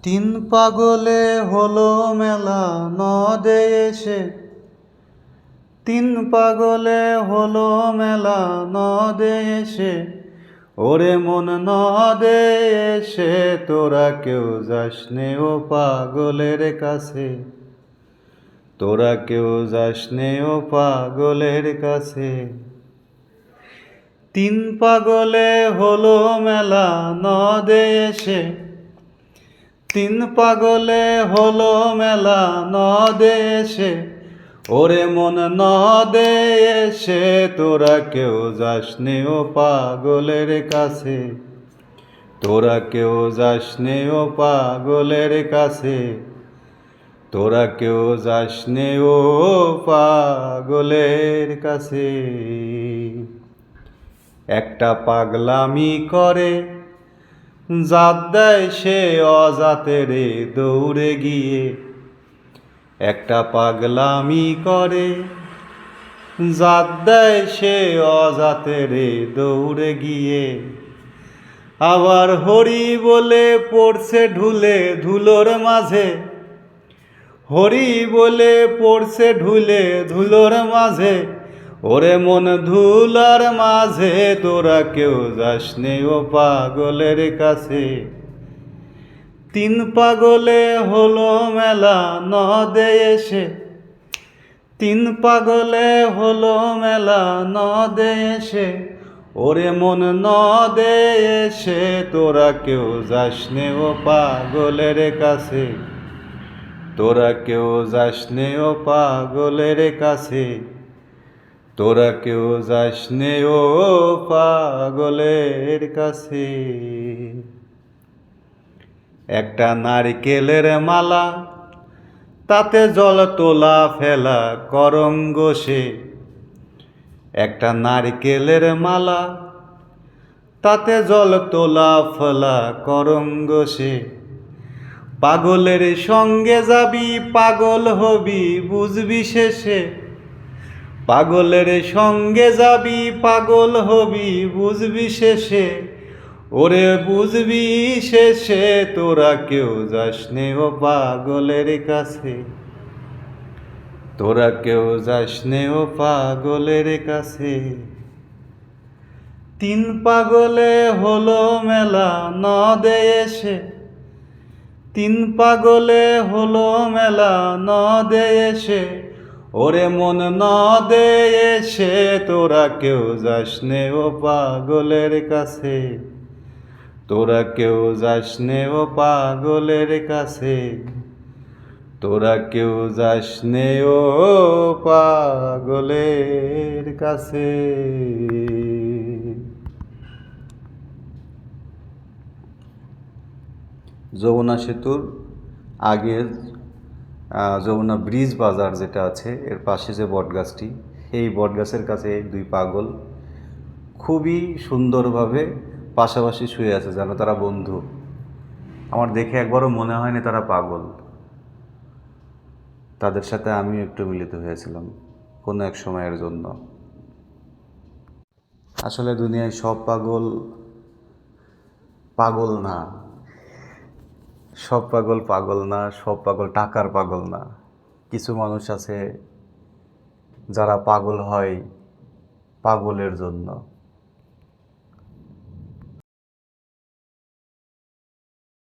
তিন পাগলে হলো মেলা নদে এসে, তিন পাগলে হলো মেলা নদে এসে। ওরে মন নদে এসে তোরা কেউ যাসনে ও পাগলের কাছে, তোরা কেউ যাসনে ও পাগলের কাছে। তিন পাগলে হলো মেলা নদে এসে, তিন পাগলে হলো মেলা নদে এসে। ওরে মন নদে এসে তোরা কেউ যাসনে ও পাগলের কাছে, তোরা কেউ যাসনে ও পাগলের কাছে, তোরা কেউ যাসনে ও পাগলের কাছে। একটা পাগলামি করে জাত দেয় সে অজাতেরে দৌড়ে গিয়ে, একটা পাগলামি করে জাত দেয় সে অজাতেরে দৌড়ে গিয়ে। আবার হরি বলে পড়ছে ঢুলে ধুলোর মাঝে, হরি বলে পড়ছে ঢুলে ধুলোর মাঝে। ওরে মন ধুলার মাঝে তোরা কেউ যাসনে ও পাগলের কাছে। তিন পাগলে হলো মেলা নদে এসে, তিন পাগলে হলো মেলা নদে এসে। ওরে মন নদে এসে তোরা কেউ যাসনে ও পাগলের কাছে, তোরা কেউ যাসনে ও পাগলের কাছে, তোরা কেউ যাসনে ও পাগলের কাছে। একটা নারকেলের মালা তাতে জল তোলা ফেলা করঙ্গ সে, একটা নারকেলের মালা তাতে জল তোলা ফেলা করঙ্গ সে। পাগলের সঙ্গে যাবি পাগল হবি বুঝবি শেষে, পাগলের সঙ্গে যাবি পাগল হবি বুঝবি শেষে। ওরে বুঝবি শেষে তোরা কেউ যাসনে ও পাগলের কাছে, তোরা কেউ যাসনে ও পাগলের কাছে। তিন পাগলে হলো মেলা নদে এসে, তিন পাগলে হলো মেলা নদে এসে। ওরে মন নদে এসে তোরা কেউ যাসনে ও পাগলের কাছে, তোরা কেউ যাসনে ও পাগলের কাছে, তোরা কেউ যাসনে ও পাগলের কাছে। যমুনা সেতুর আগে যমুনা ব্রিজ বাজার যেটা আছে এর পাশে যে বটগাছটি, এই বটগাছের কাছে দুই পাগল খুবই সুন্দরভাবে পাশাপাশি শুয়ে আছে, যেন তারা বন্ধু। আমার দেখে একবারও মনে হয়নি তারা পাগল। তাদের সাথে আমিও একটু মিলিত হয়েছিলাম কোনো এক সময়ের জন্য। আসলে দুনিয়ায় সব পাগল পাগল না, সব পাগল পাগল না, সব পাগল টাকার পাগল না। কিছু মানুষ আছে যারা পাগল হয় পাগলের জন্য।